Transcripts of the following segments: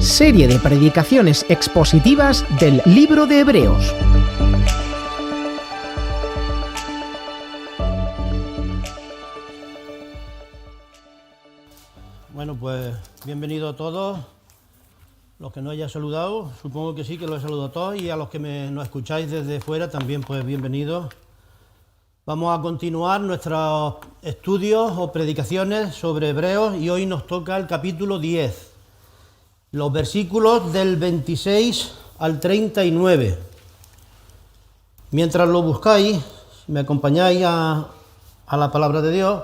serie de predicaciones expositivas del Libro de Hebreos. Bueno, pues bienvenidos a todos. Los que no haya saludado, supongo que sí, que los he saludado a todos, y a los que nos escucháis desde fuera también, pues bienvenidos. Vamos a continuar nuestros estudios o predicaciones sobre Hebreos y hoy nos toca el capítulo 10, los versículos del 26 al 39. Mientras lo buscáis, me acompañáis a la palabra de Dios,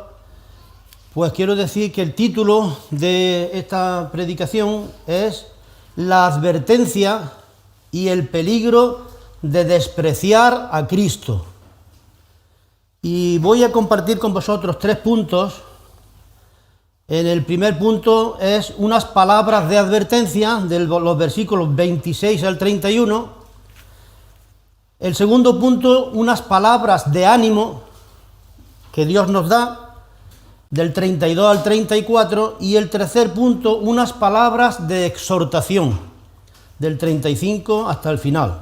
pues quiero decir que el título de esta predicación es La advertencia y el peligro de despreciar a Cristo. Y voy a compartir con vosotros 3 puntos. En el primer punto es unas palabras de advertencia de los versículos 26 al 31. El segundo punto, unas palabras de ánimo que Dios nos da, del 32 al 34, y el tercer punto, unas palabras de exhortación, del 35 hasta el final.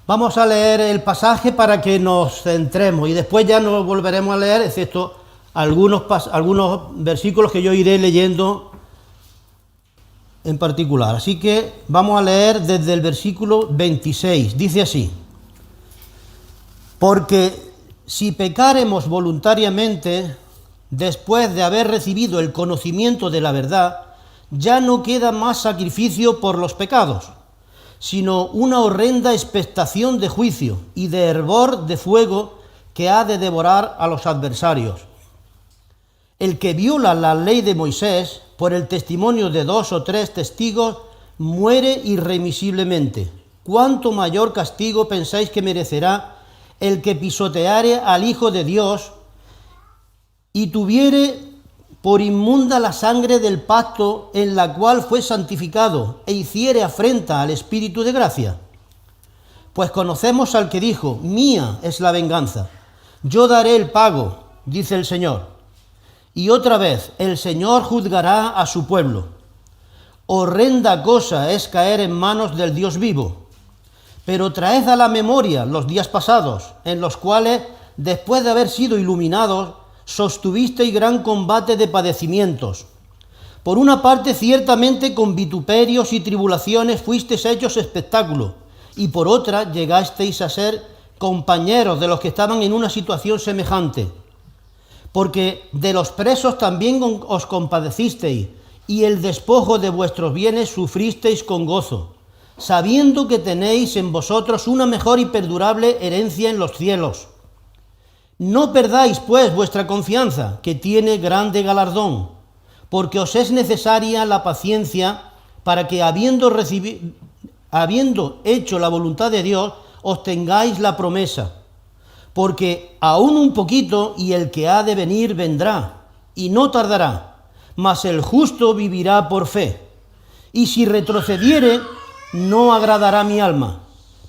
Vamos a leer el pasaje para que nos centremos y después ya no volveremos a leer, excepto algunos versículos que yo iré leyendo en particular. Así que vamos a leer desde el versículo 26, dice así: Porque si pecaremos voluntariamente, después de haber recibido el conocimiento de la verdad, ya no queda más sacrificio por los pecados, sino una horrenda expectación de juicio y de hervor de fuego que ha de devorar a los adversarios. El que viola la ley de Moisés por el testimonio de 2 o 3 testigos muere irremisiblemente. ¿Cuánto mayor castigo pensáis que merecerá el que pisoteare al Hijo de Dios y tuviere por inmunda la sangre del pacto en la cual fue santificado e hiciere afrenta al Espíritu de gracia? Pues conocemos al que dijo: mía es la venganza, yo daré el pago, dice el Señor. Y otra vez, el Señor juzgará a su pueblo. Horrenda cosa es caer en manos del Dios vivo. Pero traed a la memoria los días pasados, en los cuales, después de haber sido iluminados, sostuvisteis gran combate de padecimientos. Por una parte, ciertamente con vituperios y tribulaciones fuisteis hechos espectáculo, y por otra llegasteis a ser compañeros de los que estaban en una situación semejante. Porque de los presos también os compadecisteis, y el despojo de vuestros bienes sufristeis con gozo, sabiendo que tenéis en vosotros una mejor y perdurable herencia en los cielos. No perdáis, pues, vuestra confianza, que tiene grande galardón, porque os es necesaria la paciencia para que, habiendo hecho la voluntad de Dios, obtengáis la promesa. Porque aún un poquito, y el que ha de venir vendrá, y no tardará, mas el justo vivirá por fe. Y si retrocediere, no agradará mi alma.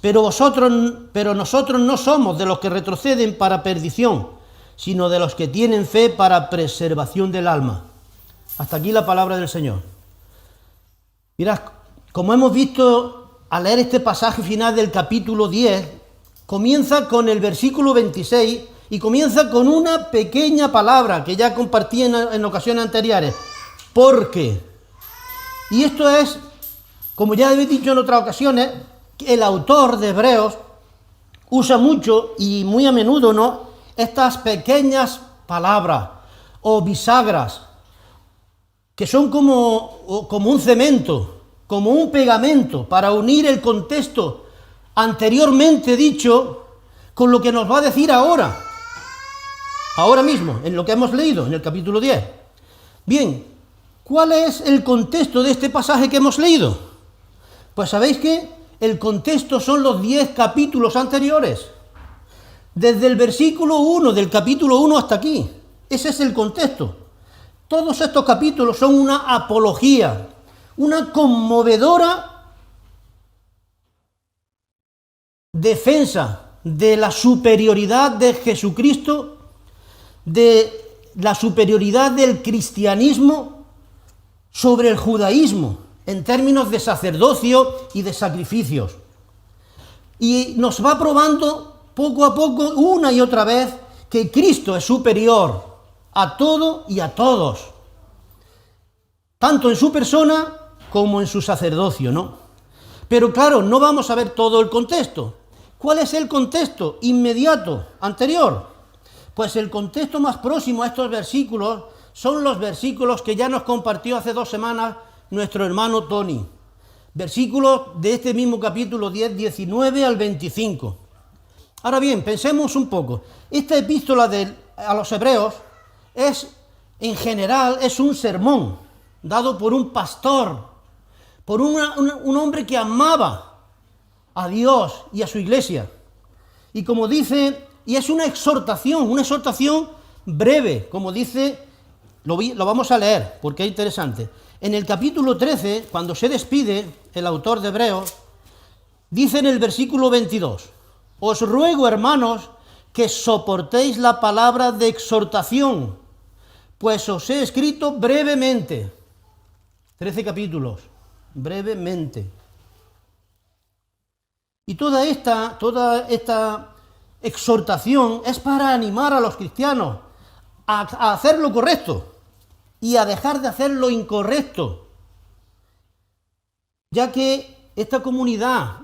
Pero nosotros no somos de los que retroceden para perdición, sino de los que tienen fe para preservación del alma. Hasta aquí la palabra del Señor. Mirad, como hemos visto al leer este pasaje final del capítulo 10, comienza con el versículo 26 y comienza con una pequeña palabra que ya compartí en ocasiones anteriores: porque. Y esto es, como ya he dicho en otras ocasiones, el autor de Hebreos usa mucho y muy a menudo, ¿no?, estas pequeñas palabras o bisagras que son como un cemento, como un pegamento para unir el contexto anteriormente dicho con lo que nos va a decir ahora mismo, en lo que hemos leído en el capítulo 10. Bien, ¿cuál es el contexto de este pasaje que hemos leído? Pues sabéis que el contexto son los 10 capítulos anteriores, desde el versículo 1 del capítulo 1 hasta aquí. Ese es el contexto. Todos estos capítulos son una apología, una conmovedora defensa de la superioridad de Jesucristo, de la superioridad del cristianismo sobre el judaísmo en términos de sacerdocio y de sacrificios. Y nos va probando poco a poco, una y otra vez, que Cristo es superior a todo y a todos, tanto en su persona como en su sacerdocio, ¿no? Pero claro, no vamos a ver todo el contexto. ¿Cuál es el contexto inmediato, anterior? Pues el contexto más próximo a estos versículos son los versículos que ya nos compartió hace 2 semanas nuestro hermano Tony. Versículos de este mismo capítulo 10, 19 al 25. Ahora bien, pensemos un poco. Esta epístola a los hebreos en general, es un sermón dado por un pastor, por un hombre que amaba a Dios y a su iglesia. Y como dice, y es una exhortación breve, como dice, lo vamos a leer porque es interesante. En el capítulo 13, cuando se despide el autor de Hebreos, dice en el versículo 22, os ruego, hermanos, que soportéis la palabra de exhortación, pues os he escrito brevemente. 13 capítulos, brevemente. Y toda esta exhortación es para animar a los cristianos a hacer lo correcto y a dejar de hacer lo incorrecto, ya que esta comunidad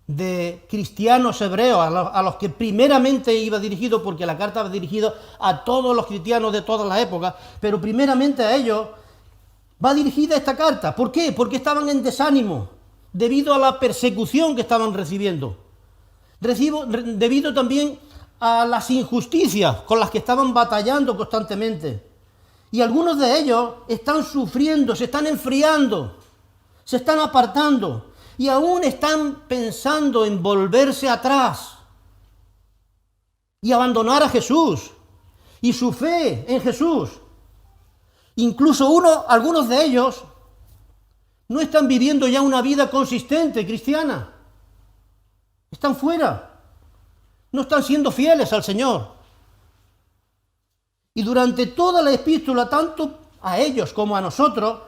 de cristianos hebreos, a los que primeramente iba dirigido, porque la carta va dirigida a todos los cristianos de todas las épocas, pero primeramente a ellos va dirigida esta carta. ¿Por qué? Porque estaban en desánimo, debido a la persecución que estaban recibiendo, debido también a las injusticias con las que estaban batallando constantemente. Y algunos de ellos están sufriendo, se están enfriando, se están apartando, y aún están pensando en volverse atrás y abandonar a Jesús y su fe en Jesús. Incluso algunos de ellos no están viviendo ya una vida consistente cristiana. Están fuera, no están siendo fieles al Señor. Y durante toda la epístola, tanto a ellos como a nosotros,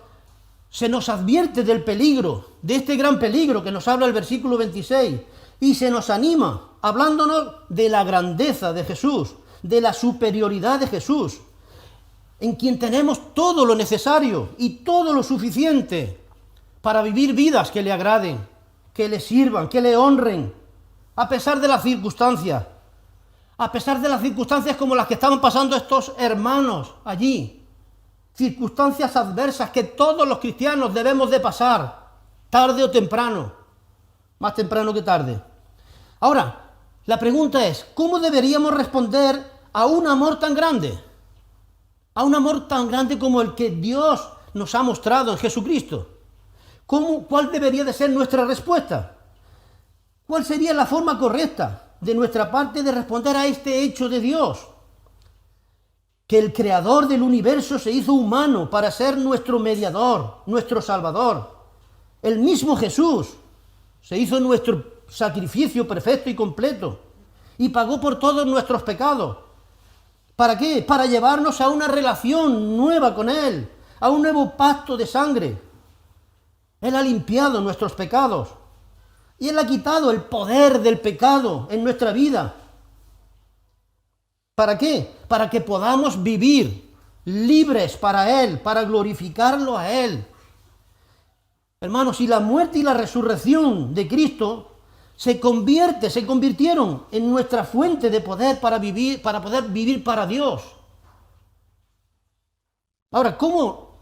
se nos advierte del peligro, de este gran peligro que nos habla el versículo 26, y se nos anima, hablándonos de la grandeza de Jesús, de la superioridad de Jesús, en quien tenemos todo lo necesario y todo lo suficiente para vivir vidas que le agraden, que le sirvan, que le honren, a pesar de las circunstancias, como las que estaban pasando estos hermanos allí. Circunstancias adversas que todos los cristianos debemos de pasar, tarde o temprano, más temprano que tarde. Ahora, la pregunta es, ¿cómo deberíamos responder a un amor tan grande? A un amor tan grande como el que Dios nos ha mostrado en Jesucristo. ¿Cuál debería de ser nuestra respuesta? ¿Cuál sería la forma correcta de nuestra parte de responder a este hecho de Dios? Que el creador del universo se hizo humano para ser nuestro mediador, nuestro salvador. El mismo Jesús se hizo nuestro sacrificio perfecto y completo y pagó por todos nuestros pecados. ¿Para qué? Para llevarnos a una relación nueva con Él, a un nuevo pacto de sangre. Él ha limpiado nuestros pecados y Él ha quitado el poder del pecado en nuestra vida. ¿Para qué? Para que podamos vivir libres para Él, para glorificarlo a Él. Hermanos, y la muerte y la resurrección de Cristo se convirtieron en nuestra fuente de poder para poder vivir para Dios. Ahora, ¿cómo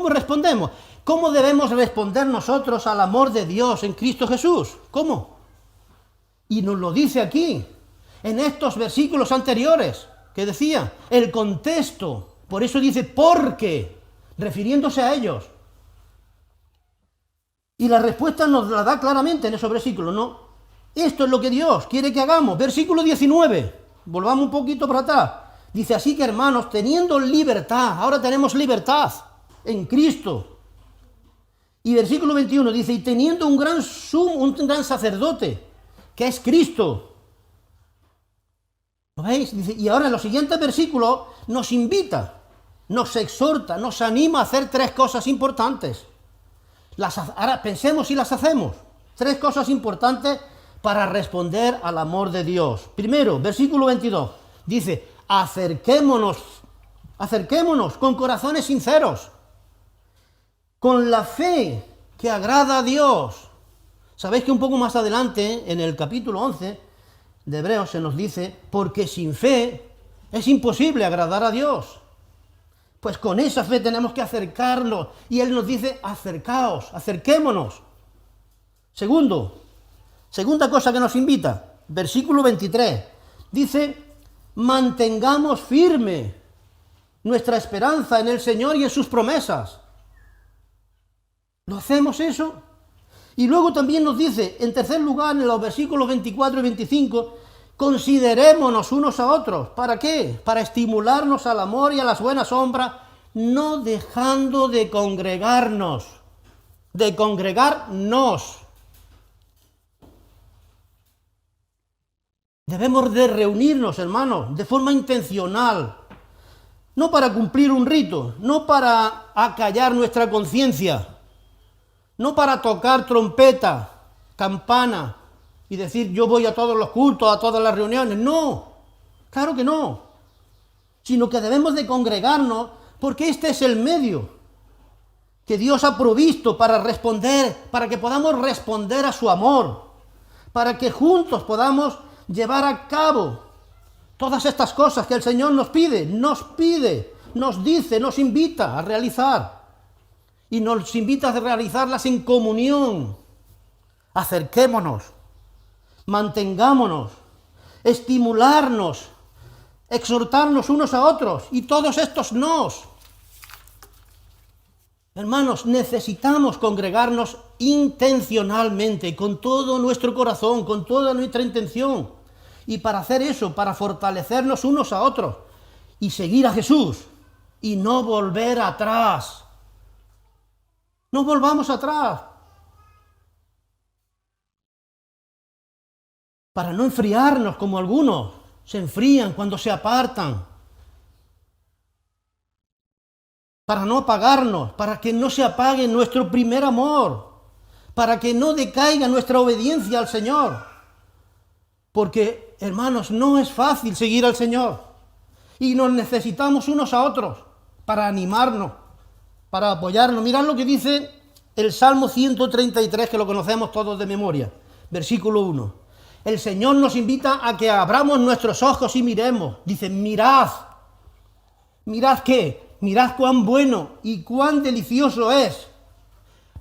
respondemos? ¿Cómo debemos responder nosotros al amor de Dios en Cristo Jesús? ¿Cómo? Y nos lo dice aquí, en estos versículos anteriores, que decía, el contexto, por eso dice, porque, refiriéndose a ellos. Y la respuesta nos la da claramente en esos versículos, ¿no? Esto es lo que Dios quiere que hagamos. Versículo 19, volvamos un poquito para atrás. Dice, así que hermanos, teniendo libertad, ahora tenemos libertad en Cristo. Y versículo 21 dice, y teniendo un gran sacerdote, que es Cristo. ¿Lo veis? Dice, y ahora en los siguientes versículos nos invita, nos exhorta, nos anima a hacer 3 cosas importantes. Ahora pensemos si las hacemos. 3 cosas importantes para responder al amor de Dios. Primero, versículo 22, dice, acerquémonos con corazones sinceros, con la fe que agrada a Dios. Sabéis que un poco más adelante, en el capítulo 11 de Hebreos, se nos dice, porque sin fe es imposible agradar a Dios. Pues con esa fe tenemos que acercarnos. Y Él nos dice, acercaos, acerquémonos. Segunda cosa que nos invita, versículo 23, dice, mantengamos firme nuestra esperanza en el Señor y en sus promesas. ¿Lo hacemos eso? Y luego también nos dice, en tercer lugar, en los versículos 24 y 25, considerémonos unos a otros. ¿Para qué? Para estimularnos al amor y a las buenas obras, no dejando de congregarnos. De congregarnos. Debemos de reunirnos, hermanos, de forma intencional. No para cumplir un rito, no para acallar nuestra conciencia, no para tocar trompeta, campana y decir yo voy a todos los cultos, a todas las reuniones. No, claro que no. Sino que debemos de congregarnos porque este es el medio que Dios ha provisto para responder, para que podamos responder a su amor, para que juntos podamos llevar a cabo todas estas cosas que el Señor nos pide, nos dice, nos invita a realizar. Y nos invita a realizarlas en comunión. Acerquémonos, mantengámonos, estimularnos, exhortarnos unos a otros. Y todos estos nos. Hermanos, necesitamos congregarnos intencionalmente, con todo nuestro corazón, con toda nuestra intención. Y para hacer eso, para fortalecernos unos a otros y seguir a Jesús y no volver atrás. No volvamos atrás. Para no enfriarnos como algunos se enfrían cuando se apartan. Para no apagarnos, para que no se apague nuestro primer amor, para que no decaiga nuestra obediencia al Señor. Porque, hermanos, no es fácil seguir al Señor. Y nos necesitamos unos a otros para animarnos, para apoyarnos. Mirad lo que dice el Salmo 133, que lo conocemos todos de memoria, versículo 1. El Señor nos invita a que abramos nuestros ojos y miremos. Dice, mirad. ¿Mirad qué? Mirad cuán bueno y cuán delicioso es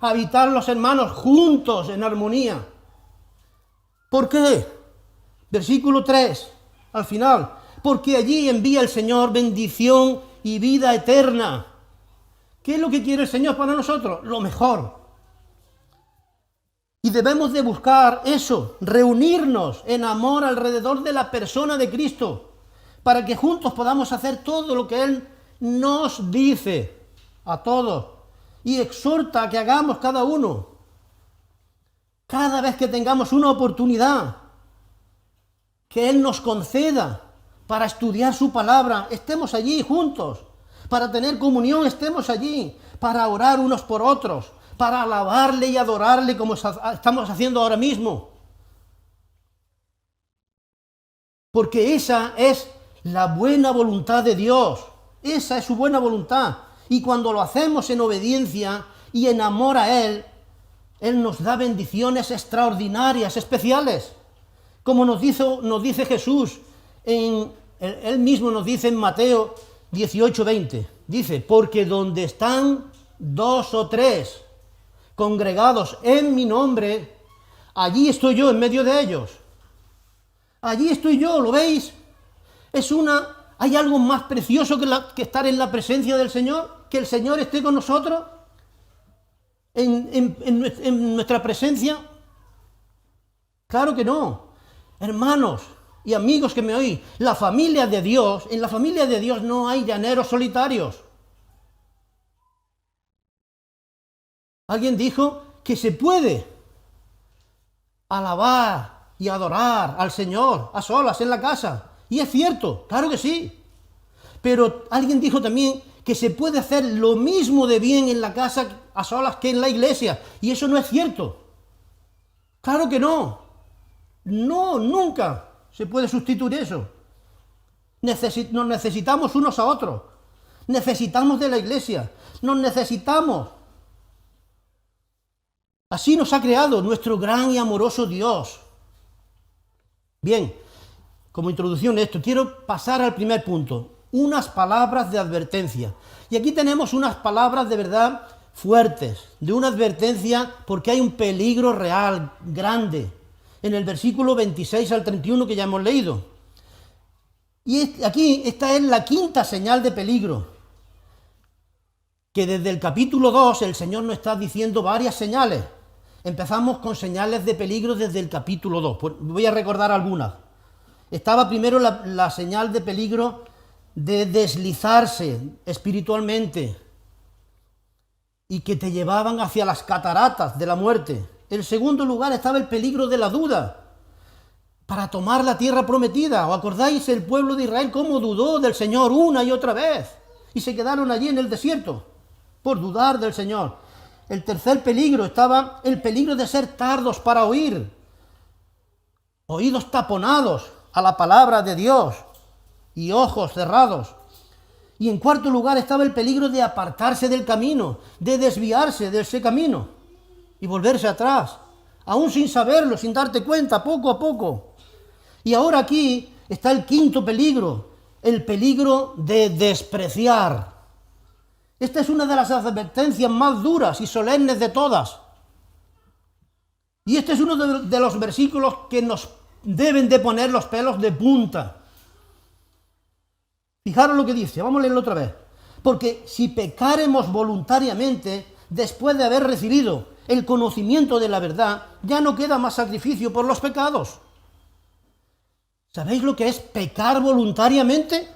habitar los hermanos juntos en armonía. ¿Por qué? Versículo 3, al final. Porque allí envía el Señor bendición y vida eterna. ¿Qué es lo que quiere el Señor para nosotros? Lo mejor. Y debemos de buscar eso, reunirnos en amor alrededor de la persona de Cristo, para que juntos podamos hacer todo lo que Él nos dice a todos y exhorta a que hagamos cada uno. Cada vez que tengamos una oportunidad que Él nos conceda para estudiar su palabra, estemos allí juntos. Para tener comunión, estemos allí. Para orar unos por otros. Para alabarle y adorarle como estamos haciendo ahora mismo. Porque esa es la buena voluntad de Dios. Esa es su buena voluntad. Y cuando lo hacemos en obediencia y en amor a Él, Él nos da bendiciones extraordinarias, especiales. Como nos dice Jesús, Él mismo nos dice en Mateo 18:20. Dice, porque donde están 2 o 3 congregados en mi nombre, allí estoy yo en medio de ellos. Allí estoy yo, ¿lo veis? ¿Hay algo más precioso que estar en la presencia del Señor? ¿Que el Señor esté con nosotros? ¿En nuestra presencia? Claro que no. Hermanos y amigos que me oís, la familia de Dios, en la familia de Dios no hay llaneros solitarios. Alguien dijo que se puede alabar y adorar al Señor a solas en la casa. Y es cierto, claro que sí. Pero alguien dijo también que se puede hacer lo mismo de bien en la casa a solas que en la iglesia. Y eso no es cierto. Claro que no. No, nunca se puede sustituir eso. Nos necesitamos unos a otros. Necesitamos de la iglesia. Nos necesitamos. Así nos ha creado nuestro gran y amoroso Dios. Bien, como introducción a esto, quiero pasar al primer punto. Unas palabras de advertencia. Y aquí tenemos unas palabras de verdad fuertes, de una advertencia porque hay un peligro real, grande, en el versículo 26 al 31 que ya hemos leído. Y aquí esta es la quinta señal de peligro, que desde el capítulo 2 el Señor nos está diciendo varias señales. Empezamos con señales de peligro desde el capítulo 2. Voy a recordar algunas. Estaba primero la señal de peligro de deslizarse espiritualmente y que te llevaban hacia las cataratas de la muerte. En segundo lugar estaba el peligro de la duda para tomar la tierra prometida. ¿Os acordáis el pueblo de Israel cómo dudó del Señor una y otra vez? Y se quedaron allí en el desierto por dudar del Señor. El tercer peligro estaba el peligro de ser tardos para oír, oídos taponados a la palabra de Dios y ojos cerrados. Y en cuarto lugar estaba el peligro de apartarse del camino, de desviarse de ese camino y volverse atrás, aún sin saberlo, sin darte cuenta, poco a poco. Y ahora aquí está el quinto peligro, el peligro de despreciar. Esta es una de las advertencias más duras y solemnes de todas. Y este es uno de los versículos que nos deben de poner los pelos de punta. Fijaros lo que dice, vamos a leerlo otra vez. Porque si pecáremos voluntariamente, después de haber recibido el conocimiento de la verdad, ya no queda más sacrificio por los pecados. ¿Sabéis lo que es pecar voluntariamente?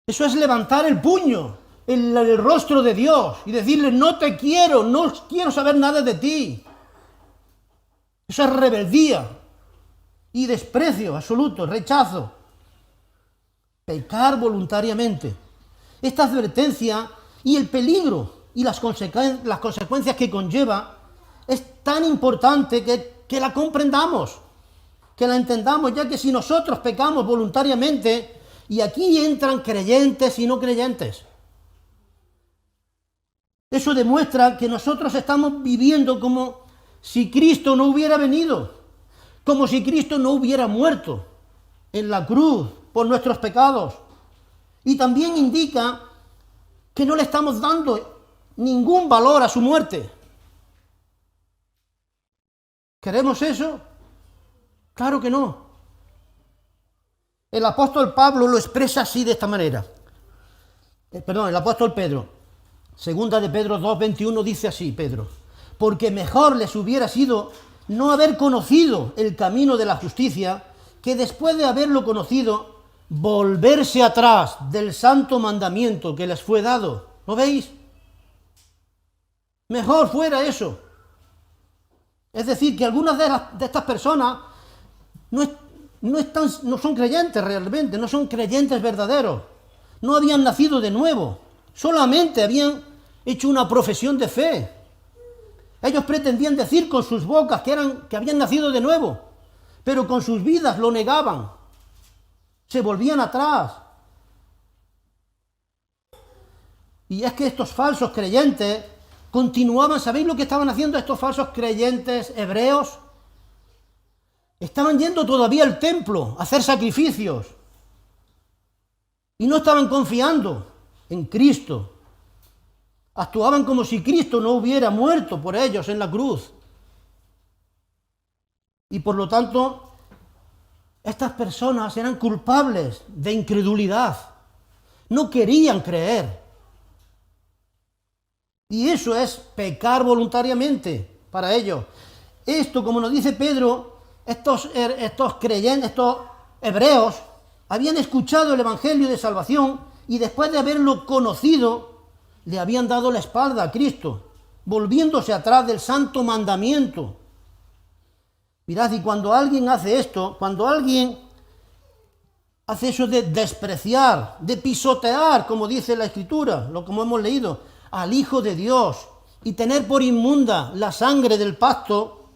Eso es levantar el puño en el rostro de Dios y decirle, no te quiero, no quiero saber nada de ti. Eso es rebeldía y desprecio absoluto, rechazo. Pecar voluntariamente. Esta advertencia y el peligro y las consecuencias que conlleva es tan importante que la comprendamos, que la entendamos, ya que si nosotros pecamos voluntariamente, y aquí entran creyentes y no creyentes, eso demuestra que nosotros estamos viviendo como si Cristo no hubiera venido, como si Cristo no hubiera muerto en la cruz por nuestros pecados. Y también indica que no le estamos dando ningún valor a su muerte. ¿Queremos eso? Claro que no. El apóstol Pablo lo expresa así, de esta manera. El apóstol Pedro, segunda de Pedro 2:21, dice así, Pedro: porque mejor les hubiera sido no haber conocido el camino de la justicia, que después de haberlo conocido, volverse atrás del santo mandamiento que les fue dado. ¿Lo veis? Mejor fuera eso. Es decir, que algunas de estas personas no son creyentes realmente, no son creyentes verdaderos. No habían nacido de nuevo, solamente habían hecho una profesión de fe. Ellos pretendían decir con sus bocas que habían nacido de nuevo, pero con sus vidas lo negaban. Se volvían atrás. Y es que estos falsos creyentes continuaban. ¿Sabéis lo que estaban haciendo estos falsos creyentes hebreos? Estaban yendo todavía al templo a hacer sacrificios. Y no estaban confiando en Cristo. Actuaban como si Cristo no hubiera muerto por ellos en la cruz. Y por lo tanto, estas personas eran culpables de incredulidad. No querían creer. Y eso es pecar voluntariamente para ellos. Esto, como nos dice Pedro, estos creyentes, estos hebreos, habían escuchado el evangelio de salvación y después de haberlo conocido, le habían dado la espalda a Cristo, volviéndose atrás del santo mandamiento. Mirad, y cuando alguien hace esto, cuando alguien hace eso de despreciar, de pisotear, como dice la Escritura, como hemos leído, al Hijo de Dios y tener por inmunda la sangre del pacto,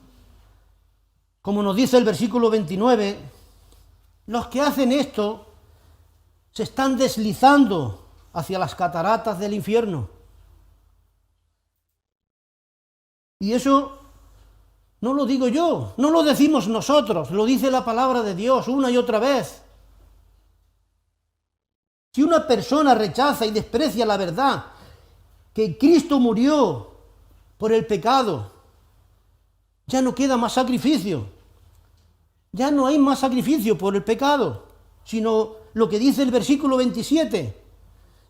como nos dice el versículo 29, los que hacen esto se están deslizando hacia las cataratas del infierno. Y eso no lo digo yo, no lo decimos nosotros, lo dice la palabra de Dios una y otra vez. Si una persona rechaza y desprecia la verdad, que Cristo murió por el pecado, ya no queda más sacrificio. Ya no hay más sacrificio por el pecado, sino lo que dice el versículo 27,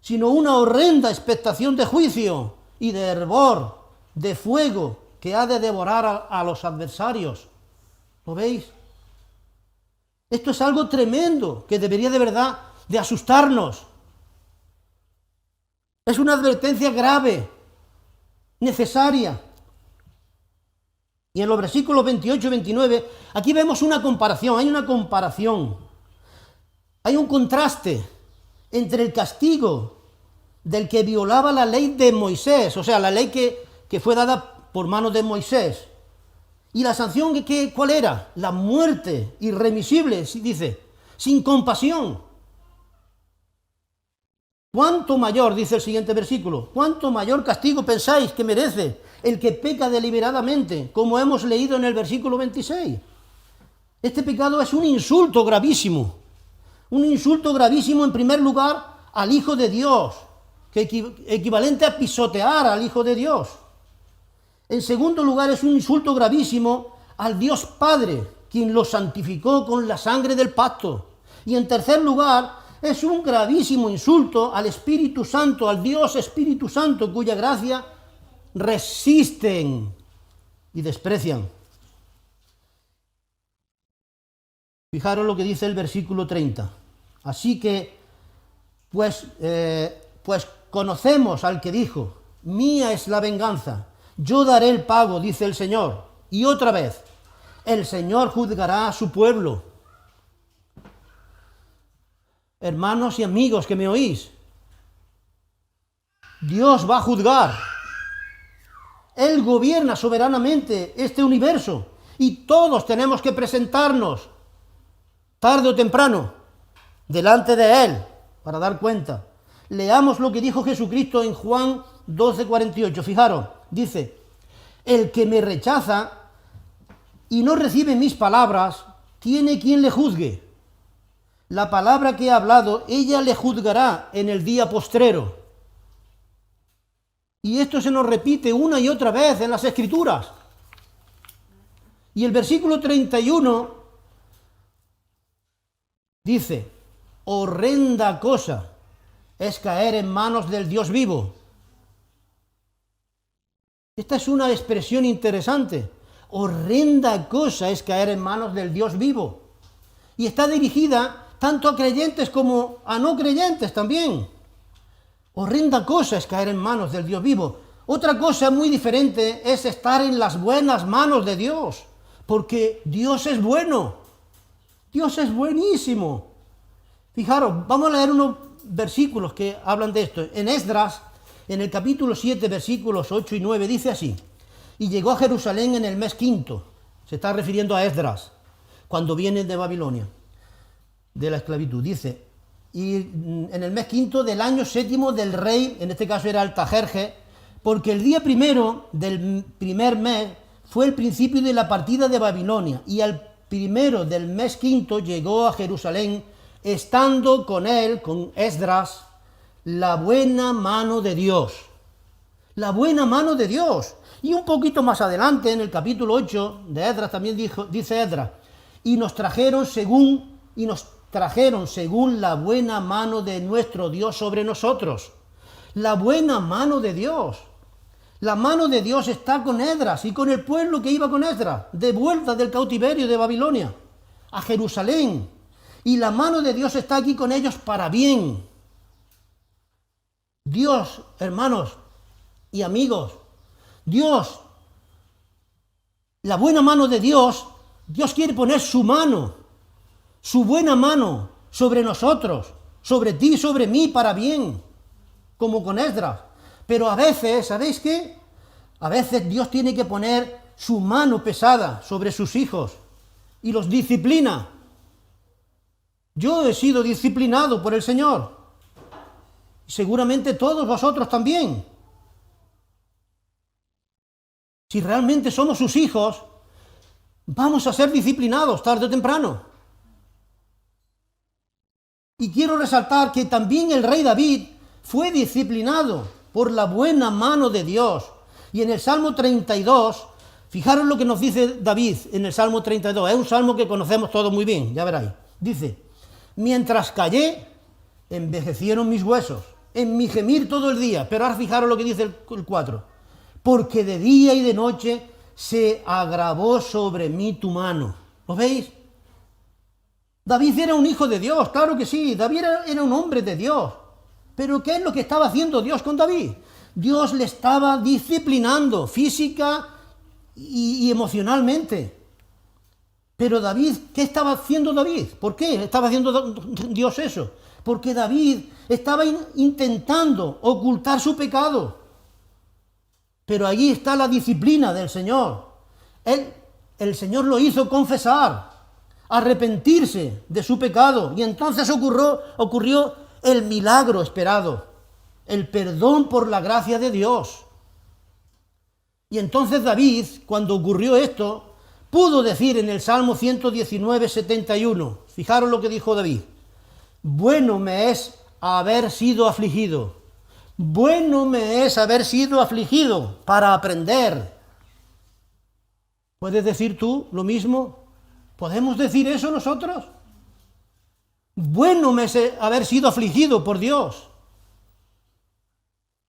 sino una horrenda expectación de juicio y de hervor, de fuego, que ha de devorar a los adversarios. ¿Lo veis? Esto es algo tremendo, que debería de verdad de asustarnos. Es una advertencia grave, necesaria. Y en los versículos 28 y 29, aquí vemos una comparación, hay una comparación. Hay un contraste entre el castigo del que violaba la ley de Moisés, o sea, la ley que fue dada por manos de Moisés. Y la sanción, ¿cuál era? La muerte irremisible, dice, sin compasión. ¿Cuánto mayor, dice el siguiente versículo, cuánto mayor castigo pensáis que merece el que peca deliberadamente, como hemos leído en el versículo 26? Este pecado es un insulto gravísimo en primer lugar al Hijo de Dios, equivalente a pisotear al Hijo de Dios. En segundo lugar, es un insulto gravísimo al Dios Padre, quien lo santificó con la sangre del pacto. Y en tercer lugar, es un gravísimo insulto al Espíritu Santo, al Dios Espíritu Santo, cuya gracia resisten y desprecian. Fijaros lo que dice el versículo 30. Así que, pues conocemos al que dijo, mía es la venganza, yo daré el pago, dice el Señor. Y otra vez, el Señor juzgará a su pueblo. Hermanos y amigos que me oís, Dios va a juzgar. Él gobierna soberanamente este universo y todos tenemos que presentarnos, tarde o temprano, delante de Él para dar cuenta. Leamos lo que dijo Jesucristo en Juan 12:48. Fijaros, dice, el que me rechaza y no recibe mis palabras, tiene quien le juzgue. La palabra que he hablado, ella le juzgará en el día postrero. Y esto se nos repite una y otra vez en las Escrituras. Y el versículo 31 dice, horrenda cosa es caer en manos del Dios vivo. Esta es una expresión interesante. Horrenda cosa es caer en manos del Dios vivo. Y está dirigida tanto a creyentes como a no creyentes también. Horrenda cosa es caer en manos del Dios vivo. Otra cosa muy diferente es estar en las buenas manos de Dios, porque Dios es bueno. Dios es buenísimo. Fijaros, vamos a leer unos versículos que hablan de esto. En Esdras, en el capítulo 7, versículos 8 y 9, dice así, y llegó a Jerusalén en el mes quinto, se está refiriendo a Esdras, cuando viene de Babilonia, de la esclavitud, dice, y en el mes quinto del año séptimo del rey, en este caso era Artajerjes, porque el día primero del primer mes fue el principio de la partida de Babilonia, y al primero del mes quinto llegó a Jerusalén, estando con él, con Esdras, la buena mano de Dios. La buena mano de Dios. Y un poquito más adelante, en el capítulo 8 de Esdras, también dice Esdras, y nos trajeron según la buena mano de nuestro Dios sobre nosotros. La buena mano de Dios. La mano de Dios está con Esdras y con el pueblo que iba con Esdras, de vuelta del cautiverio de Babilonia, a Jerusalén. Y la mano de Dios está aquí con ellos para bien. Dios, hermanos y amigos, Dios, la buena mano de Dios, Dios quiere poner su mano, su buena mano sobre nosotros, sobre ti y sobre mí para bien, como con Esdras, Pero a veces, ¿sabéis qué? A veces Dios tiene que poner su mano pesada sobre sus hijos y los disciplina. Yo he sido disciplinado por el Señor. Seguramente todos vosotros también. Si realmente somos sus hijos, vamos a ser disciplinados tarde o temprano. Y quiero resaltar que también el rey David fue disciplinado por la buena mano de Dios. Y en el Salmo 32, fijaros lo que nos dice David en el Salmo 32. Es un salmo que conocemos todos muy bien, ya veréis. Dice: mientras callé, envejecieron mis huesos, en mi gemir todo el día. Pero ahora fijaros lo que dice el 4. Porque de día y de noche se agravó sobre mí tu mano. ¿Lo veis? David era un hijo de Dios, claro que sí. David era un hombre de Dios. Pero ¿qué es lo que estaba haciendo Dios con David? Dios le estaba disciplinando física y emocionalmente. Pero David, ¿qué estaba haciendo David? ¿Por qué estaba haciendo Dios eso? Porque David estaba intentando ocultar su pecado. Pero allí está la disciplina del Señor. El Señor lo hizo confesar, arrepentirse de su pecado. Y entonces ocurrió el milagro esperado, el perdón por la gracia de Dios. Y entonces David, cuando ocurrió esto, pudo decir en el Salmo 119, 71, fijaros lo que dijo David: bueno me es haber sido afligido, bueno me es haber sido afligido para aprender. ¿Puedes decir tú lo mismo? ¿Podemos decir eso nosotros? Bueno me es haber sido afligido por Dios.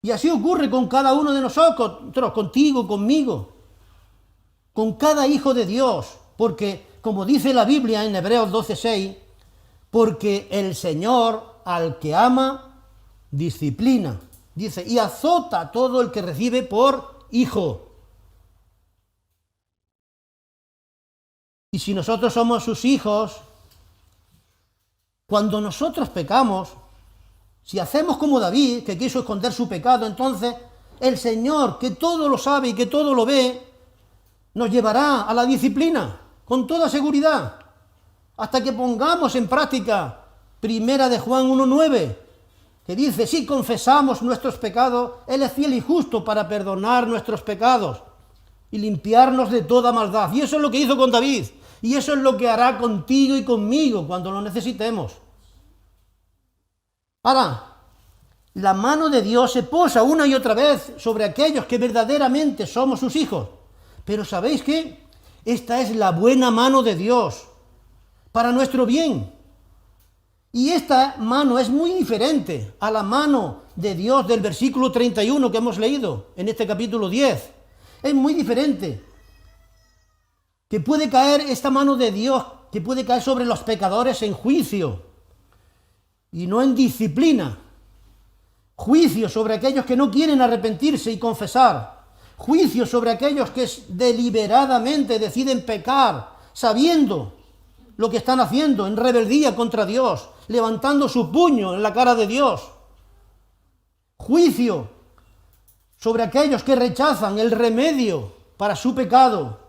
Y así ocurre con cada uno de nosotros, contigo, conmigo, con cada hijo de Dios, porque, como dice la Biblia en Hebreos 12:6, porque el Señor al que ama, disciplina, dice, y azota a todo el que recibe por hijo. Y si nosotros somos sus hijos, cuando nosotros pecamos, si hacemos como David, que quiso esconder su pecado, entonces el Señor, que todo lo sabe y que todo lo ve, nos llevará a la disciplina, con toda seguridad, hasta que pongamos en práctica Primera de Juan 1:9, que dice: si confesamos nuestros pecados, Él es fiel y justo para perdonar nuestros pecados y limpiarnos de toda maldad. Y eso es lo que hizo con David, y eso es lo que hará contigo y conmigo cuando lo necesitemos. Ahora, la mano de Dios se posa una y otra vez sobre aquellos que verdaderamente somos sus hijos. Pero ¿sabéis qué? Esta es la buena mano de Dios para nuestro bien. Y esta mano es muy diferente a la mano de Dios del versículo 31 que hemos leído en este capítulo 10. Es muy diferente. Que puede caer esta mano de Dios, que puede caer sobre los pecadores en juicio y no en disciplina. Juicio sobre aquellos que no quieren arrepentirse y confesar. Juicio sobre aquellos que deliberadamente deciden pecar, sabiendo lo que están haciendo, en rebeldía contra Dios, levantando su puño en la cara de Dios. Juicio sobre aquellos que rechazan el remedio para su pecado,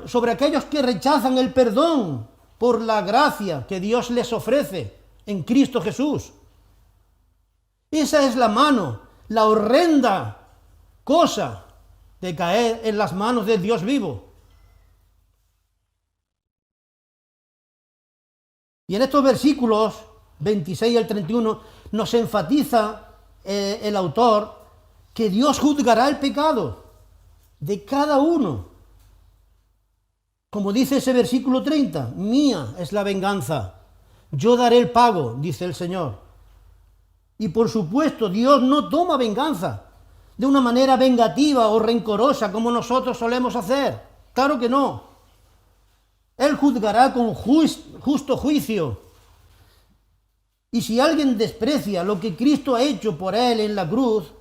sobre aquellos que rechazan el perdón por la gracia que Dios les ofrece en Cristo Jesús. Esa es la mano, la horrenda cosa de caer en las manos de Dios vivo. Y en estos versículos 26 al 31 nos enfatiza el autor que Dios juzgará el pecado de cada uno. Como dice ese versículo 30, mía es la venganza, yo daré el pago, dice el Señor. Y por supuesto, Dios no toma venganza de una manera vengativa o rencorosa como nosotros solemos hacer. Claro que no. Él juzgará con justo juicio. Y si alguien desprecia lo que Cristo ha hecho por él en la cruz,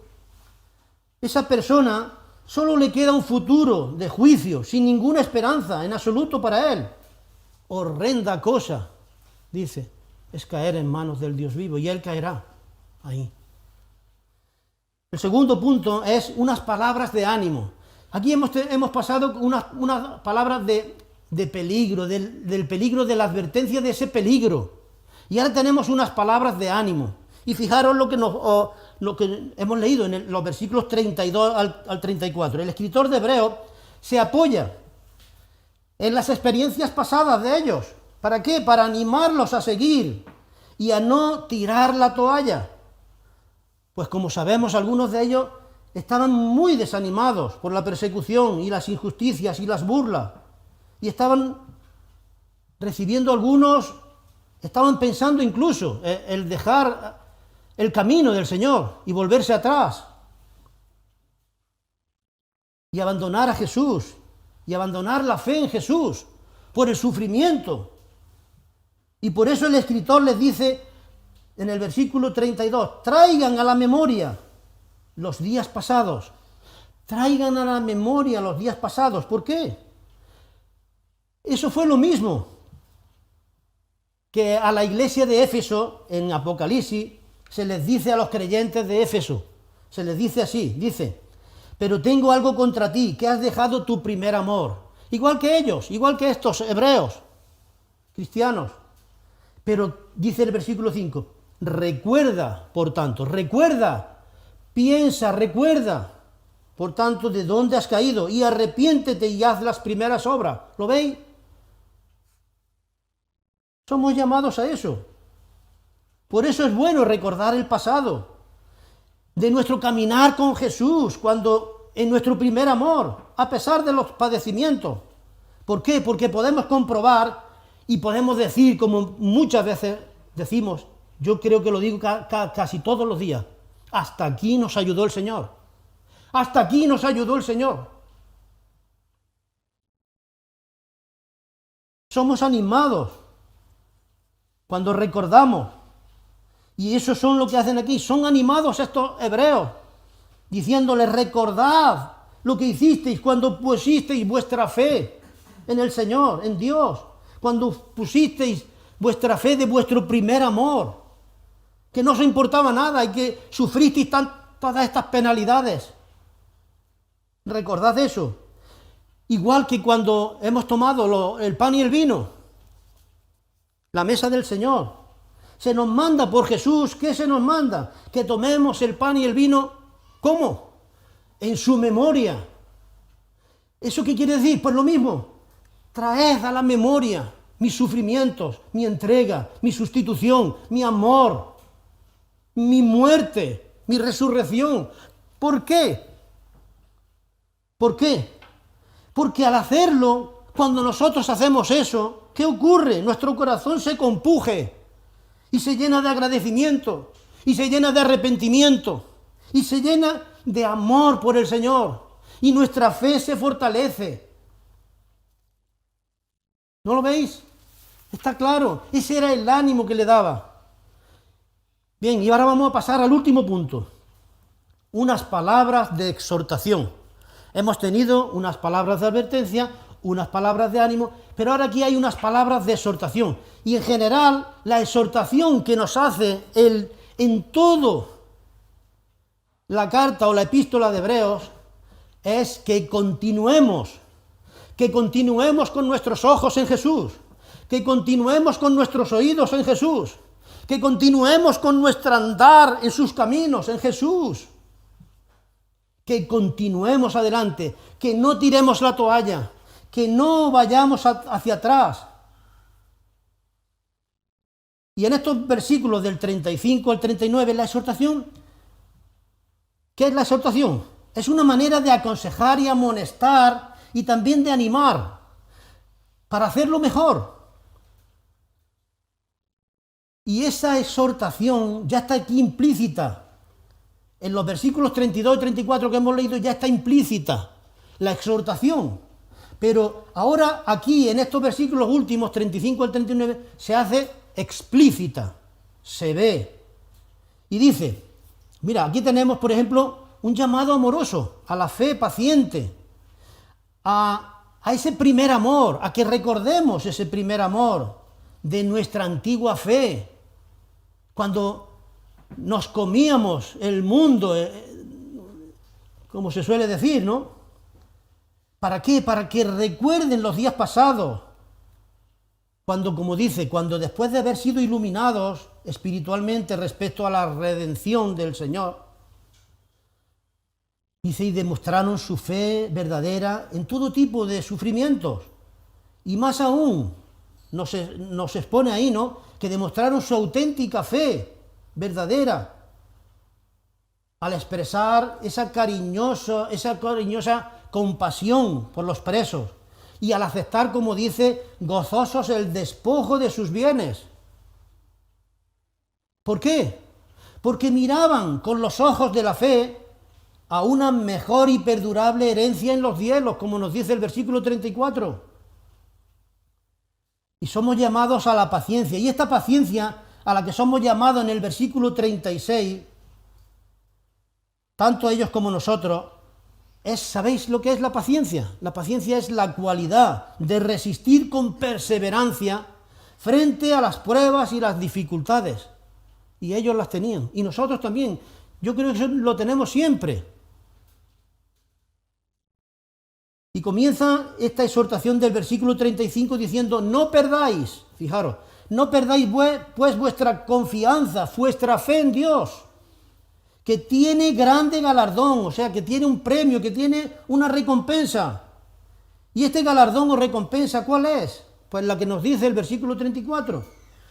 esa persona solo le queda un futuro de juicio, sin ninguna esperanza en absoluto para él. Horrenda cosa, dice, es caer en manos del Dios vivo, y él caerá ahí. El segundo punto es unas palabras de ánimo. Aquí hemos pasado unas palabras de peligro, del peligro, de la advertencia de ese peligro. Y ahora tenemos unas palabras de ánimo. Y fijaros lo que hemos leído en los versículos 32 al 34. El escritor de Hebreos se apoya en las experiencias pasadas de ellos. ¿Para qué? Para animarlos a seguir y a no tirar la toalla. Pues como sabemos, algunos de ellos estaban muy desanimados por la persecución y las injusticias y las burlas. Y estaban recibiendo algunos, estaban pensando incluso el dejar el camino del Señor y volverse atrás. Y abandonar a Jesús, y abandonar la fe en Jesús por el sufrimiento. Y por eso el escritor les dice en el versículo 32, traigan a la memoria los días pasados. Traigan a la memoria los días pasados. ¿Por qué? Eso fue lo mismo que a la iglesia de Éfeso, en Apocalipsis, se les dice a los creyentes de Éfeso. Se les dice así, dice, pero tengo algo contra ti, que has dejado tu primer amor. Igual que ellos, igual que estos hebreos, cristianos. Pero dice el versículo 5, recuerda, por tanto, recuerda, piensa, recuerda, por tanto, de dónde has caído, y arrepiéntete y haz las primeras obras. ¿Lo veis? Somos llamados a eso. Por eso es bueno recordar el pasado, de nuestro caminar con Jesús, cuando en nuestro primer amor, a pesar de los padecimientos. ¿Por qué? Porque podemos comprobar y podemos decir, como muchas veces decimos, yo creo que lo digo casi todos los días, hasta aquí nos ayudó el Señor. Hasta aquí nos ayudó el Señor. Somos animados cuando recordamos. Y eso son lo que hacen aquí. Son animados estos hebreos, diciéndoles, recordad lo que hicisteis cuando pusisteis vuestra fe en el Señor, en Dios. Cuando pusisteis vuestra fe de vuestro primer amor, que no os importaba nada y que sufristeis todas estas penalidades. Recordad eso. Igual que cuando hemos tomado el pan y el vino, la mesa del Señor, se nos manda por Jesús. ¿Qué se nos manda? Que tomemos el pan y el vino, ¿cómo? En su memoria. ¿Eso qué quiere decir? Pues lo mismo. Traed a la memoria mis sufrimientos, mi entrega, mi sustitución, mi amor, mi muerte, mi resurrección. ¿Por qué? ¿Por qué? Porque al hacerlo, cuando nosotros hacemos eso, ¿qué ocurre? Nuestro corazón se compuje y se llena de agradecimiento, y se llena de arrepentimiento, y se llena de amor por el Señor, y nuestra fe se fortalece. ¿No lo veis? Está claro, ese era el ánimo que le daba. Bien, y ahora vamos a pasar al último punto. Unas palabras de exhortación. Hemos tenido unas palabras de advertencia, unas palabras de ánimo, pero ahora aquí hay unas palabras de exhortación. Y en general, la exhortación que nos hace en todo la carta o la epístola de Hebreos es que continuemos con nuestros ojos en Jesús, que continuemos con nuestros oídos en Jesús, que continuemos con nuestro andar en sus caminos, en Jesús, que continuemos adelante, que no tiremos la toalla, que no vayamos hacia atrás. Y en estos versículos del 35 al 39, la exhortación, ¿qué es la exhortación? Es una manera de aconsejar y amonestar y también de animar para hacerlo mejor. Y esa exhortación ya está aquí implícita. En los versículos 32 y 34 que hemos leído ya está implícita la exhortación. Pero ahora aquí, en estos versículos últimos, 35 al 39, se hace explícita, se ve. Y dice, mira, aquí tenemos, por ejemplo, un llamado amoroso a la fe paciente, a ese primer amor, a que recordemos ese primer amor de nuestra antigua fe, cuando nos comíamos el mundo como se suele decir, ¿no? ¿Para qué? Para que recuerden los días pasados, cuando, como dice, cuando después de haber sido iluminados espiritualmente respecto a la redención del Señor, dice, y demostraron su fe verdadera en todo tipo de sufrimientos, y más aún, nos expone ahí, ¿no?, que demostraron su auténtica fe verdadera, al expresar esa cariñosa compasión por los presos, y al aceptar, como dice, gozosos el despojo de sus bienes. ¿Por qué? Porque miraban con los ojos de la fe a una mejor y perdurable herencia en los cielos, como nos dice el versículo 34. Y somos llamados a la paciencia, y esta paciencia a la que somos llamados en el versículo 36, tanto ellos como nosotros, ¿sabéis lo que es la paciencia? La paciencia es la cualidad de resistir con perseverancia frente a las pruebas y las dificultades. Y ellos las tenían, y nosotros también. Yo creo que eso lo tenemos siempre. Y comienza esta exhortación del versículo 35 diciendo, no perdáis, fijaros, no perdáis pues vuestra confianza, vuestra fe en Dios, que tiene grande galardón, o sea, que tiene un premio, que tiene una recompensa. ¿Y este galardón o recompensa cuál es? Pues la que nos dice el versículo 34,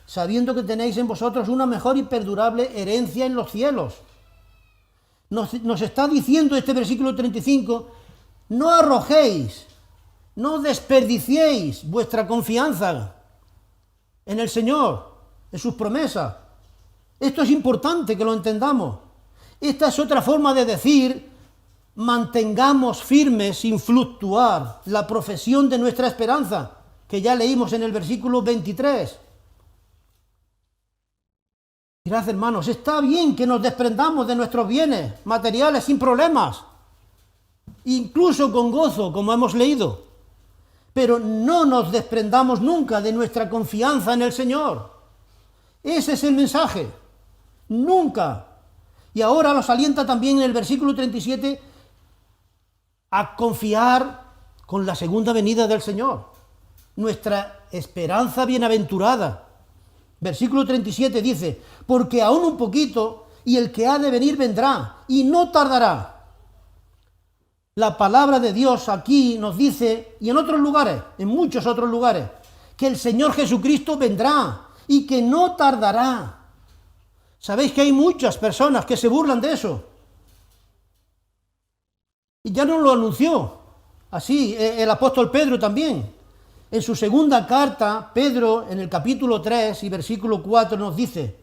sabiendo que tenéis en vosotros una mejor y perdurable herencia en los cielos. Nos está diciendo este versículo 35, no arrojéis, no desperdiciéis vuestra confianza en el Señor, en sus promesas. Esto es importante que lo entendamos. Esta es otra forma de decir, mantengamos firme, sin fluctuar, la profesión de nuestra esperanza, que ya leímos en el versículo 23. Mirad, hermanos, está bien que nos desprendamos de nuestros bienes materiales sin problemas, incluso con gozo, como hemos leído, pero no nos desprendamos nunca de nuestra confianza en el Señor. Ese es el mensaje, nunca. Y ahora los alienta también en el versículo 37 a confiar con la segunda venida del Señor, nuestra esperanza bienaventurada. Versículo 37 dice, porque aún un poquito y el que ha de venir vendrá y no tardará. La palabra de Dios aquí nos dice, y en otros lugares, en muchos otros lugares, que el Señor Jesucristo vendrá y que no tardará. Sabéis que hay muchas personas que se burlan de eso. Y ya nos lo anunció. Así, el apóstol Pedro también. En su segunda carta, Pedro, en el capítulo 3 y versículo 4, nos dice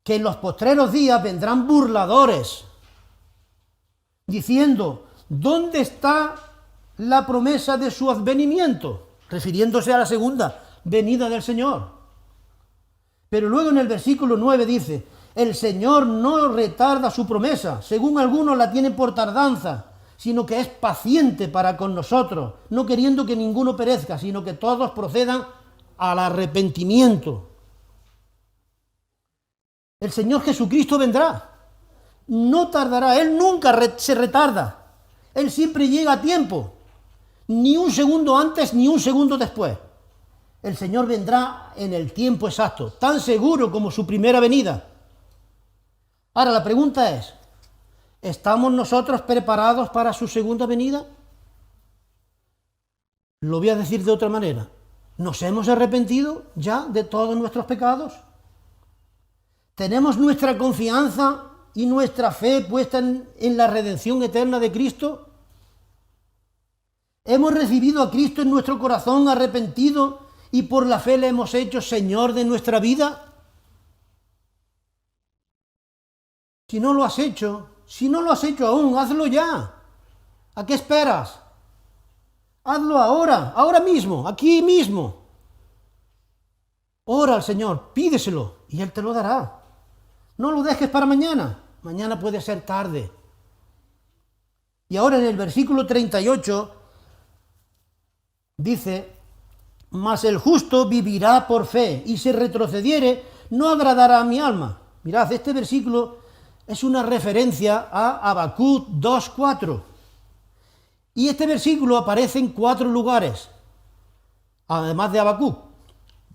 que en los postreros días vendrán burladores, diciendo, ¿dónde está la promesa de su advenimiento? Refiriéndose a la segunda venida del Señor. Pero luego en el versículo 9 dice, el Señor no retarda su promesa, según algunos la tienen por tardanza, sino que es paciente para con nosotros, no queriendo que ninguno perezca, sino que todos procedan al arrepentimiento. El Señor Jesucristo vendrá, no tardará, Él nunca se retarda, Él siempre llega a tiempo, ni un segundo antes ni un segundo después. El Señor vendrá en el tiempo exacto, tan seguro como su primera venida. Ahora la pregunta es, ¿estamos nosotros preparados para su segunda venida? Lo voy a decir de otra manera. ¿Nos hemos arrepentido ya de todos nuestros pecados? ¿Tenemos nuestra confianza y nuestra fe puesta en la redención eterna de Cristo? ¿Hemos recibido a Cristo en nuestro corazón arrepentido y por la fe le hemos hecho Señor de nuestra vida? Si no lo has hecho aún, hazlo ya. ¿A qué esperas? Hazlo ahora mismo, aquí mismo. Ora al Señor, pídeselo y Él te lo dará. No lo dejes para mañana, mañana puede ser tarde. Y ahora en el versículo 38 dice, mas el justo vivirá por fe, y si retrocediere, no agradará a mi alma. Mirad, este versículo es una referencia a Habacuc 2:4. Y este versículo aparece en 4 lugares, además de Habacuc.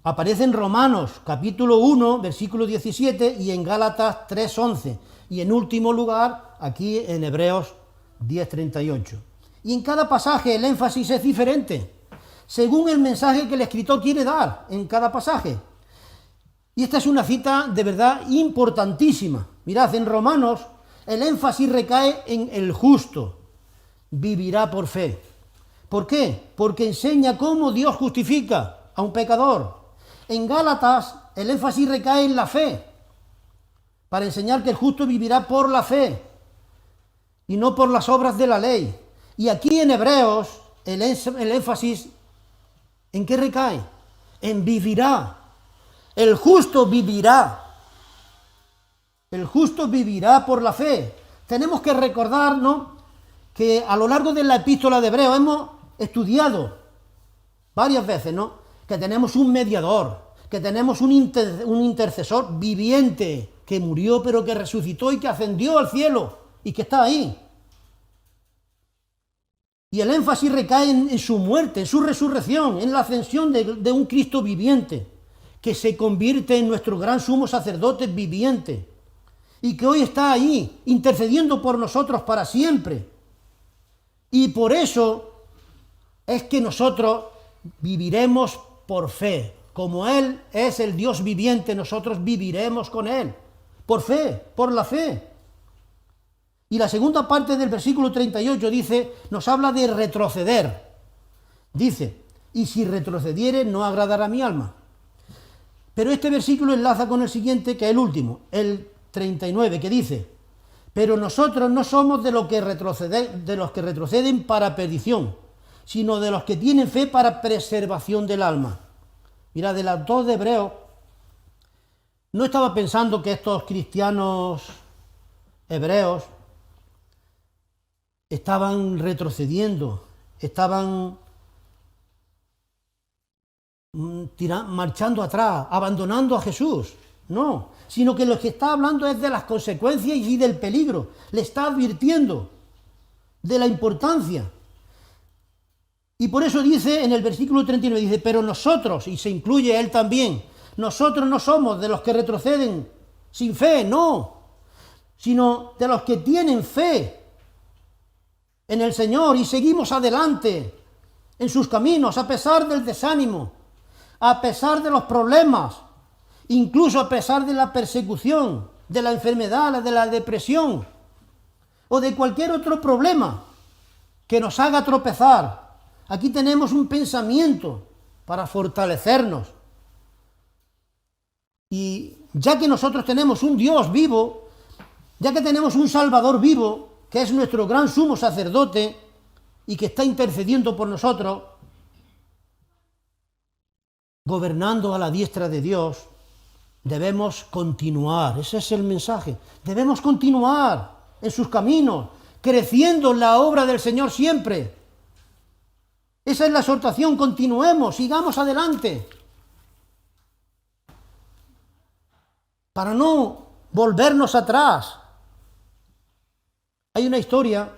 Aparece en Romanos capítulo 1, versículo 17 y en Gálatas 3:11. Y en último lugar, aquí en Hebreos 10:38. Y en cada pasaje el énfasis es diferente, según el mensaje que el escritor quiere dar en cada pasaje. Y esta es una cita de verdad importantísima. Mirad, en Romanos el énfasis recae en el justo. Vivirá por fe. ¿Por qué? Porque enseña cómo Dios justifica a un pecador. En Gálatas el énfasis recae en la fe, para enseñar que el justo vivirá por la fe y no por las obras de la ley. Y aquí en Hebreos el énfasis, ¿en qué recae? En vivirá. El justo vivirá. El justo vivirá por la fe. Tenemos que recordar, ¿no?, que a lo largo de la epístola de Hebreos hemos estudiado varias veces, ¿no?, que tenemos un mediador, que tenemos un intercesor viviente, que murió pero que resucitó y que ascendió al cielo y que está ahí. Y el énfasis recae en su muerte, en su resurrección, en la ascensión de un Cristo viviente, que se convierte en nuestro gran sumo sacerdote viviente y que hoy está ahí intercediendo por nosotros para siempre. Y por eso es que nosotros viviremos por fe. Como Él es el Dios viviente, nosotros viviremos con Él. Por fe, por la fe. Y la segunda parte del versículo 38 dice, nos habla de retroceder. Dice, y si retrocediere no agradará a mi alma. Pero este versículo enlaza con el siguiente, que es el último, el 39, que dice, pero nosotros no somos de los que retroceden para perdición, sino de los que tienen fe para preservación del alma. Mira, del autor de Hebreos, no estaba pensando que estos cristianos hebreos estaban retrocediendo, estaban marchando atrás, abandonando a Jesús. No, sino que lo que está hablando es de las consecuencias y del peligro. Le está advirtiendo de la importancia. Y por eso dice en el versículo 39, dice, pero nosotros, y se incluye él también, nosotros no somos de los que retroceden sin fe, no, sino de los que tienen fe en el Señor y seguimos adelante en sus caminos, a pesar del desánimo, a pesar de los problemas, incluso a pesar de la persecución, de la enfermedad, de la depresión o de cualquier otro problema que nos haga tropezar. Aquí tenemos un pensamiento para fortalecernos. Y ya que nosotros tenemos un Dios vivo, ya que tenemos un Salvador vivo, que es nuestro gran sumo sacerdote y que está intercediendo por nosotros, gobernando a la diestra de Dios, debemos continuar. Ese es el mensaje. Debemos continuar en sus caminos, creciendo en la obra del Señor siempre. Esa es la exhortación, continuemos, sigamos adelante, para no volvernos atrás. Hay una historia,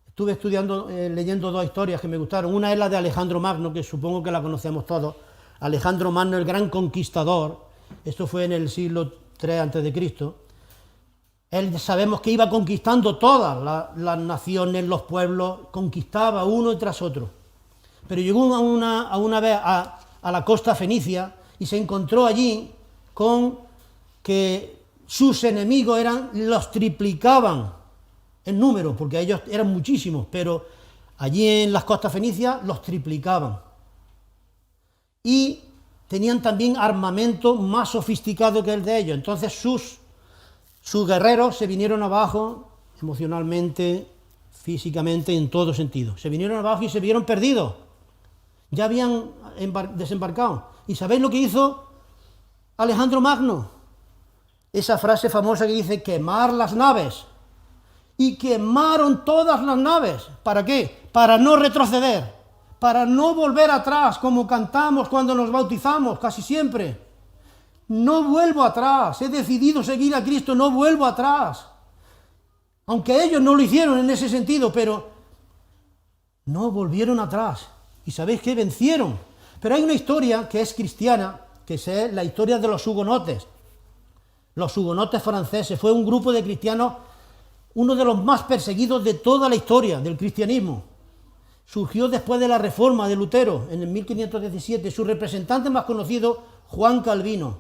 estuve estudiando, leyendo 2 historias que me gustaron. Una es la de Alejandro Magno, que supongo que la conocemos todos. Alejandro Magno, el gran conquistador. Esto fue en el siglo III a.C. Él sabemos que iba conquistando todas las naciones, los pueblos, conquistaba uno tras otro. Pero llegó una vez a la costa fenicia y se encontró allí con que sus enemigos los triplicaban en número, porque ellos eran muchísimos, pero allí en las costas fenicias los triplicaban. Y tenían también armamento más sofisticado que el de ellos. Entonces sus guerreros se vinieron abajo emocionalmente, físicamente, en todo sentido. Se vinieron abajo y se vieron perdidos. Ya habían desembarcado. ¿Y sabéis lo que hizo Alejandro Magno? Esa frase famosa que dice, quemar las naves. Y quemaron todas las naves. ¿Para qué? Para no retroceder, para no volver atrás, como cantamos cuando nos bautizamos, casi siempre. No vuelvo atrás, he decidido seguir a Cristo, no vuelvo atrás. Aunque ellos no lo hicieron en ese sentido, pero no volvieron atrás. ¿Y sabéis qué? Vencieron. Pero hay una historia que es cristiana, que es la historia de los hugonotes. Los hugonotes franceses fue un grupo de cristianos, uno de los más perseguidos de toda la historia del cristianismo. Surgió después de la Reforma de Lutero, en el 1517. Su representante más conocido, Juan Calvino.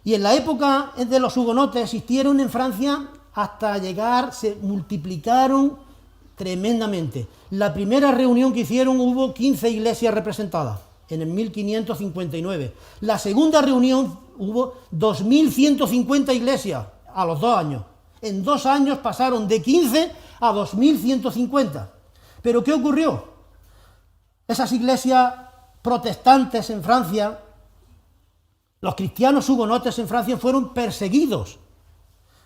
Y en la época de los hugonotes existieron en Francia hasta llegar, se multiplicaron tremendamente. La primera reunión que hicieron hubo 15 iglesias representadas, en el 1559. La segunda reunión hubo 2150 iglesias a los 2 años. En 2 años pasaron de 15 a 2150. ¿Pero qué ocurrió? Esas iglesias protestantes en Francia, los cristianos hugonotes en Francia fueron perseguidos,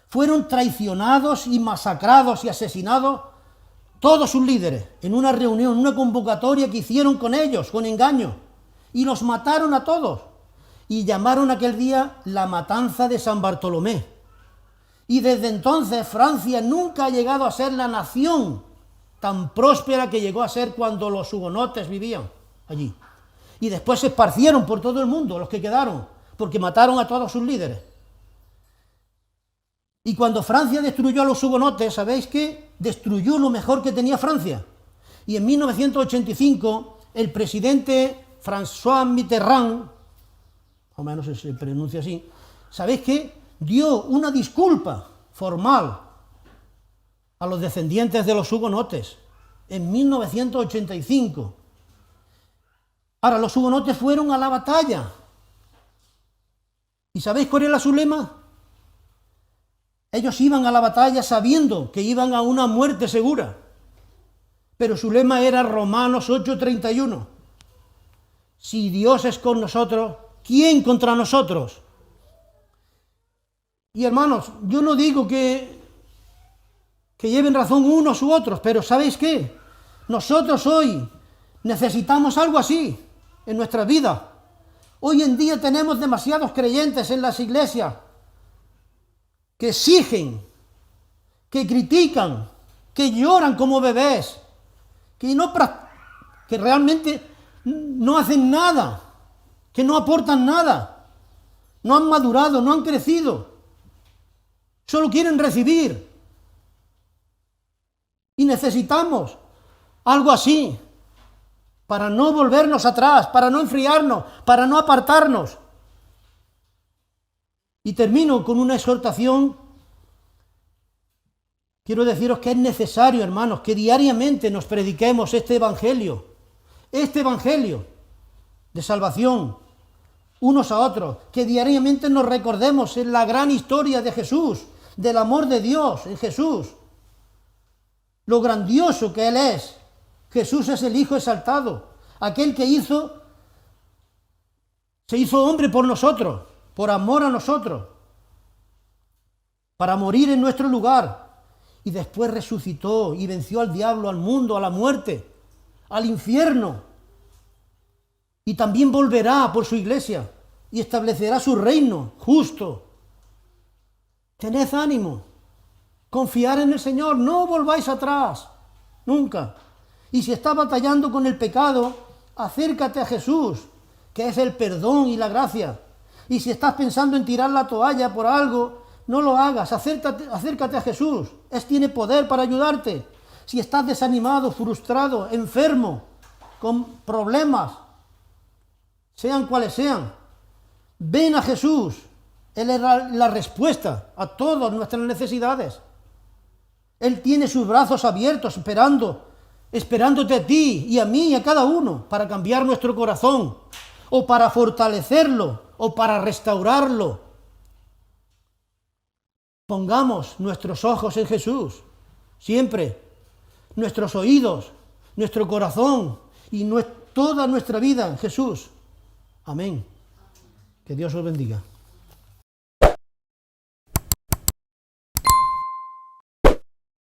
fueron traicionados y masacrados y asesinados todos sus líderes en una reunión, en una convocatoria que hicieron con ellos, con engaño, y los mataron a todos. Y llamaron aquel día la matanza de San Bartolomé. Y desde entonces Francia nunca ha llegado a ser la nación tan próspera que llegó a ser cuando los hugonotes vivían allí. Y después se esparcieron por todo el mundo, los que quedaron, porque mataron a todos sus líderes. Y cuando Francia destruyó a los hugonotes, ¿sabéis qué? Destruyó lo mejor que tenía Francia. Y en 1985, el presidente François Mitterrand, más o menos se pronuncia así, ¿sabéis qué? Dio una disculpa formal a los descendientes de los hugonotes en 1985. Ahora, los hugonotes fueron a la batalla. ¿Y sabéis cuál era su lema? Ellos iban a la batalla sabiendo que iban a una muerte segura. Pero su lema era Romanos 8:31. Si Dios es con nosotros, ¿quién contra nosotros? Y hermanos, yo no digo que lleven razón unos u otros, pero ¿sabéis qué? Nosotros hoy necesitamos algo así en nuestra vida. Hoy en día tenemos demasiados creyentes en las iglesias que exigen, que critican, que lloran como bebés, que realmente no hacen nada, que no aportan nada, no han madurado, no han crecido, solo quieren recibir. Y necesitamos algo así para no volvernos atrás, para no enfriarnos, para no apartarnos. Y termino con una exhortación. Quiero deciros que es necesario, hermanos, que diariamente nos prediquemos este evangelio de salvación, unos a otros, que diariamente nos recordemos en la gran historia de Jesús, del amor de Dios en Jesús, lo grandioso que Él es. Jesús es el Hijo exaltado, aquel que se hizo hombre por nosotros, por amor a nosotros, para morir en nuestro lugar, y después resucitó y venció al diablo, al mundo, a la muerte, al infierno, y también volverá por su iglesia y establecerá su reino justo. Tened ánimo, confiar en el Señor, no volváis atrás, nunca. Y si estás batallando con el pecado, acércate a Jesús, que es el perdón y la gracia. Y si estás pensando en tirar la toalla por algo, no lo hagas, acércate a Jesús, tiene poder para ayudarte. Si estás desanimado, frustrado, enfermo, con problemas, sean cuales sean, ven a Jesús. Él es la respuesta a todas nuestras necesidades. Él tiene sus brazos abiertos, esperándote a ti y a mí y a cada uno para cambiar nuestro corazón, o para fortalecerlo, o para restaurarlo. Pongamos nuestros ojos en Jesús, siempre, nuestros oídos, nuestro corazón y toda nuestra vida en Jesús. Amén. Que Dios os bendiga.